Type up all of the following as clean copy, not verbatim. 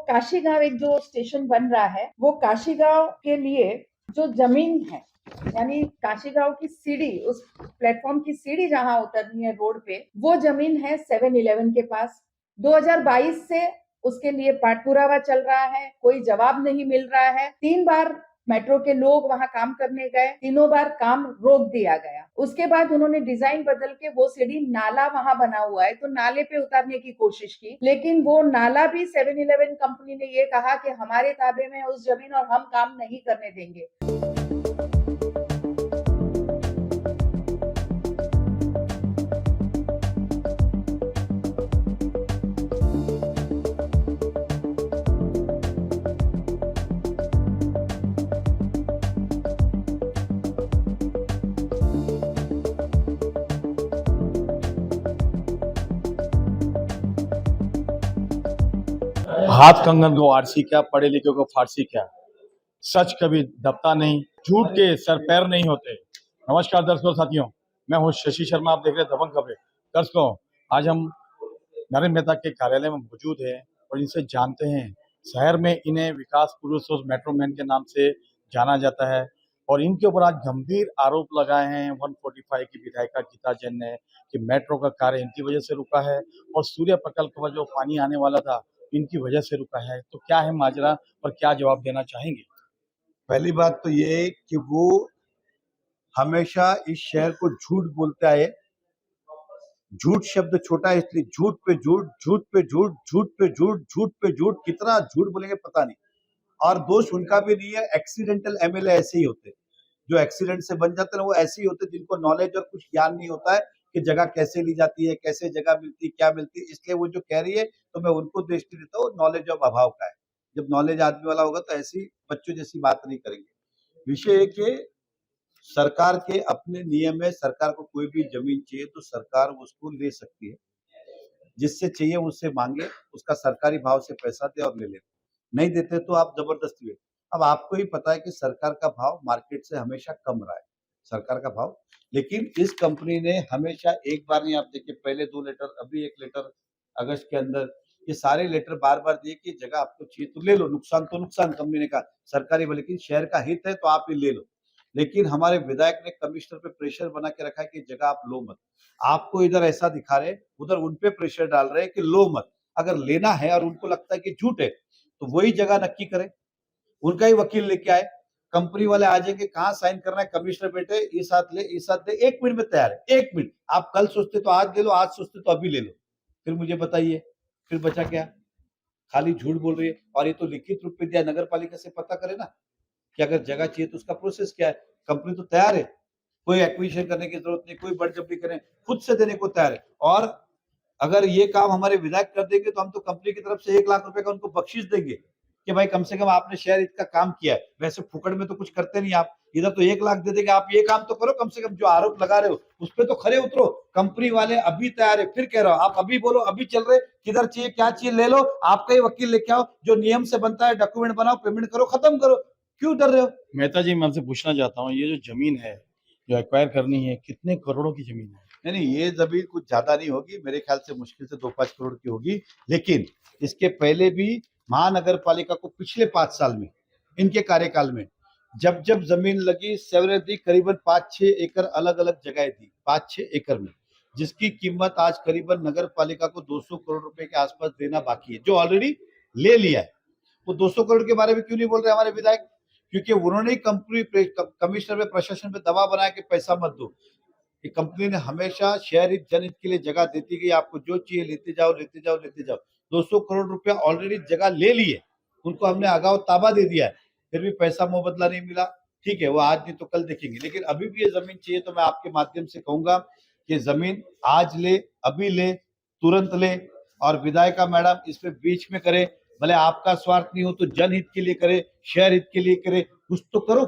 काशीगांव एक जो स्टेशन बन रहा है, वो काशीगांव के लिए जो जमीन है, यानी काशीगांव की सीढ़ी, उस प्लेटफॉर्म की सीढ़ी जहां उतरनी है रोड पे, वो जमीन है 7-Eleven के पास। 2022 से उसके लिए पाठपुरावा चल रहा है, कोई जवाब नहीं मिल रहा है। 3 बार मेट्रो के लोग वहां काम करने गए, तीनों बार काम रोक दिया गया। उसके बाद उन्होंने डिजाइन बदल के वो सीढ़ी, नाला वहां बना हुआ है तो नाले पे उतारने की कोशिश की, लेकिन वो नाला भी 7-Eleven कंपनी ने ये कहा कि हमारे ताबे में उस जमीन और हम काम नहीं करने देंगे। हाथ कंगन को आरसी क्या, पढ़े लिखे को फारसी क्या। सच कभी दबता नहीं, झूठ के सर पैर नहीं होते। नमस्कार दर्शकों साथियों, मैं हूं शशि शर्मा, आप देख रहे हैं दबंग खबरें। दर्शकों, आज हम नरेंद्र मेहता के कार्यालय में मौजूद हैं और इनसे जानते हैं। शहर में इन्हें विकास पुरुष और मेट्रो मैन के नाम से जाना जाता है और इनके ऊपर आज गंभीर आरोप लगाए हैं 145 की विधायिका गीता जैन ने कि मेट्रो का कार्य इनकी वजह से रुका है और सूर्य प्रकल्प पर जो पानी आने वाला था इनकी वजह से रुका है। तो क्या है माजरा और क्या जवाब देना चाहेंगे? पहली बात तो ये है कि वो हमेशा इस शहर को झूठ बोलते आए। झूठ शब्द छोटा है इसलिए झूठ पे झूठ, झूठ पे झूठ, झूठ पे झूठ, झूठ पे झूठ, कितना झूठ बोलेंगे पता नहीं। और दोष उनका भी नहीं है, एक्सीडेंटल एमएलए ऐसे ही होते, जो एक्सीडेंट से बन जाते हैं वो ऐसे ही होते, जिनको नॉलेज और कुछ ज्ञान नहीं होता है कि जगह कैसे ली जाती है, कैसे जगह मिलती है, क्या मिलती है। इसलिए वो जो कह रही है तो मैं उनको दृष्टि देता हूँ, नॉलेज और अभाव का है। जब नॉलेज आदमी वाला होगा तो ऐसी बच्चों जैसी बात नहीं करेंगे। विषय है कि सरकार के अपने नियम है, सरकार को कोई भी जमीन चाहिए तो सरकार उसको ले सकती है, जिससे चाहिए उससे मांगे, उसका सरकारी भाव से पैसा दे और ले ले। नहीं देते तो आप जबरदस्ती। अब आपको ही पता है कि सरकार का भाव मार्केट से हमेशा कम रहा है, सरकार का भाव। लेकिन इस कंपनी ने हमेशा, एक बार नहीं, आप देखिए पहले 2 लेटर, अभी 1 लेटर अगस्त के अंदर, ये सारे लेटर बार बार दिए कि जगह आपको चाहिए तो ले लो, नुकसान तो नुकसान, कंपनी ने कहा सरकारी, लेकिन शहर का हित है तो आप ये ले लो। लेकिन हमारे विधायक ने कमिश्नर पे प्रेशर बना के रखा है कि जगह आप लो मत। आपको इधर ऐसा दिखा रहे, उधर उन पे प्रेशर डाल रहे हैं कि लो मत। अगर लेना है और उनको लगता है कि झूठ है तो वही जगह नक्की करें, उनका ही वकील लेके आए, कंपनी वाले आ जाएंगे, कहाँ साइन करना है, कमिश्नर बेटे ये साथ ले, ये साथ दे, 1 मिनट में तैयार है। 1 मिनट, आप कल सोचते तो आज ले लो, आज सोचते तो अभी ले लो। फिर मुझे बताइए, फिर बचा क्या? खाली झूठ बोल रही है। और ये तो लिखित रूप में दिया, नगर पालिका से पता करे ना कि अगर जगह चाहिए तो उसका प्रोसेस क्या है। कंपनी तो तैयार है, कोई एक्विजिशन करने की जरूरत नहीं, कोई बढ़जबरी करें, खुद से देने को तैयार है। और अगर ये काम हमारे विधायक कर देंगे तो हम तो कंपनी की तरफ से 1 लाख रुपए का उनको बख्शीश देंगे कि भाई कम से कम आपने शहर हित का काम किया है। वैसे फुकड़ में तो कुछ करते नहीं आप, इधर तो 1 लाख दे देंगे, आप ये काम तो करो, कम से कम जो आरोप लगा रहे हो उस पर तो खरे उतरो। कंपनी वाले अभी तैयार है, फिर कह रहा हूं, आप अभी बोलो, अभी चल रहे, किधर चाहिए, क्या चाहिए, ले लो, आपका ही वकील लेके आओ, जो नियम से बनता है, डॉक्यूमेंट बनाओ, पेमेंट करो, खत्म करो। क्यों डर रहे हो? मेहता जी, मैं आपसे पूछना चाहता हूँ, ये जो जमीन है जो एक्वायर करनी है, कितने करोड़ों की जमीन है? नहीं, ये जमीन कुछ ज्यादा नहीं होगी, मेरे ख्याल से मुश्किल से 2-5 करोड़ की होगी। लेकिन इसके पहले भी महानगर पालिका को पिछले 5 साल में, इनके कार्यकाल में, जब जब जमीन लगी, सेवरेज दी, करीबन 5-6 एकड़ अलग अलग जगह दी, 5-6 एकड़ में, जिसकी कीमत आज करीबन नगर पालिका को 200 करोड़ रुपए के आसपास देना बाकी है, जो ऑलरेडी ले लिया है। वो 200 करोड़ के बारे में क्यों नहीं बोल रहे हमारे विधायक? क्योंकि उन्होंने कंपनी कमिश्नर में, प्रशासन में दबाव बनाया कि पैसा मत दो। कि कंपनी ने हमेशा शहर हित जनहित के लिए जगह देती गई, आपको जो चाहिए लेते जाओ, लेते जाओ, लेते जाओ। 200 करोड़ रुपया ऑलरेडी जगह ले लिए, उनको हमने आगाव ताबा दे दिया है, फिर भी पैसा मुबदला नहीं मिला। ठीक है, वो आज नहीं तो कल देखेंगे, लेकिन अभी भी ये जमीन चाहिए तो मैं आपके माध्यम से कहूंगा कि जमीन आज ले, अभी ले, तुरंत ले। और विधायिका मैडम इस पे बीच में करे, भले आपका स्वार्थ नहीं हो तो जनहित के लिए करे, शहर हित के लिए करे, कुछ तो करो।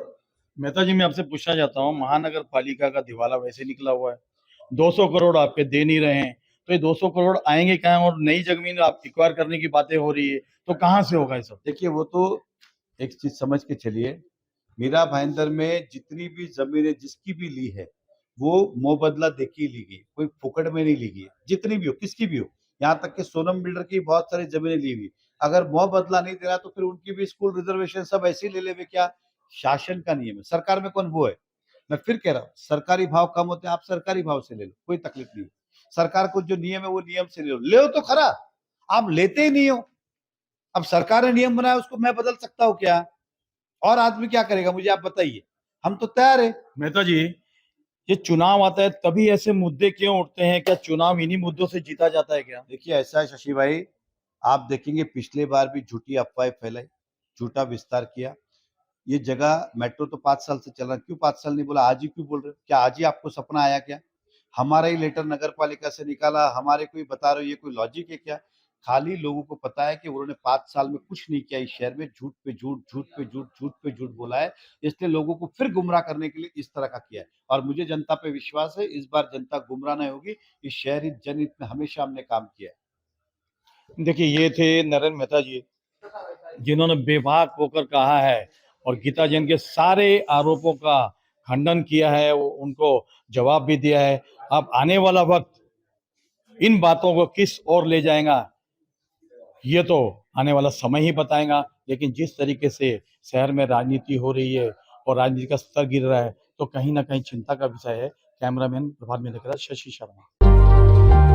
मेहता जी, मैं आपसे पूछना चाहता हूँ, महानगर पालिका का दिवाला वैसे निकला हुआ है, 200 करोड़ आपके दे नहीं रहे हैं, तो ये 200 करोड़ आएंगे कहाँ? और नई जमीन आप एक्वायर करने की बातें हो रही है, तो कहाँ से होगा ये सब? देखिए, वो तो एक चीज समझ के चलिए, मीरा भाईंदर में जितनी भी जमीनें जिसकी भी ली है वो मुबदला देखी ली गई, कोई फुकड़ में नहीं ली गई, जितनी भी हो, किसकी भी हो। यहाँ तक कि सोनम बिल्डर की बहुत सारी जमीनें ली हुई, अगर मुआवजा नहीं दे रहा तो फिर उनकी भी स्कूल रिजर्वेशन सब ऐसे ही ले लेवे क्या? शासन का नियम है, सरकार में कौन वो है? मैं फिर कह रहा हूँ, सरकारी भाव कम होते हैं, आप सरकारी भाव से ले लो, कोई तकलीफ नहीं है। सरकार को जो नियम है वो नियम से ले लो तो खरा, आप लेते ही नहीं हो। अब सरकार ने नियम बनाया, उसको मैं बदल सकता हूँ क्या? और आदमी क्या करेगा मुझे आप बताइए, हम तो तैयार है। मेहता जी, ये चुनाव आता है तभी ऐसे मुद्दे क्यों उठते हैं? क्या चुनाव इन्हीं मुद्दों से जीता जाता है क्या? देखिए ऐसा है शशि भाई, आप देखेंगे पिछले बार भी झूठी अफवाहें फैलाई, झूठा विस्तार किया। ये जगह मेट्रो तो 5 साल से चल रहा है, क्यों 5 साल नहीं बोला? आज ही क्यों बोल रहे हो? क्या आज ही आपको सपना आया क्या? हमारा ही लेटर नगर पालिका से निकाला, हमारे को ही बता रहे हो, ये कोई लॉजिक है क्या? खाली लोगों को पता है कि उन्होंने 5 साल में कुछ नहीं किया इस शहर में, झूठ पे झूठ, झूठ पे झूठ, झूठ पे झूठ बोला है, इसलिए लोगों को फिर गुमराह करने के लिए इस तरह का किया है। और मुझे जनता पे विश्वास है, इस बार जनता गुमराह नहीं होगी, इस शहर हित जनहित में हमेशा हमने काम किया है। देखिए, ये थे नरेंद्र मेहता जी, जिन्होंने बेबाक होकर कहा है और गीता जैन के सारे आरोपों का खंडन किया है, उनको जवाब भी दिया है। अब आने वाला वक्त इन बातों को किस ओर ले जाएगा, ये तो आने वाला समय ही बताएगा। लेकिन जिस तरीके से शहर में राजनीति हो रही है और राजनीति का स्तर गिर रहा है, तो कहीं ना कहीं चिंता का विषय है। कैमरामैन प्रभात में लेकर शशि शर्मा।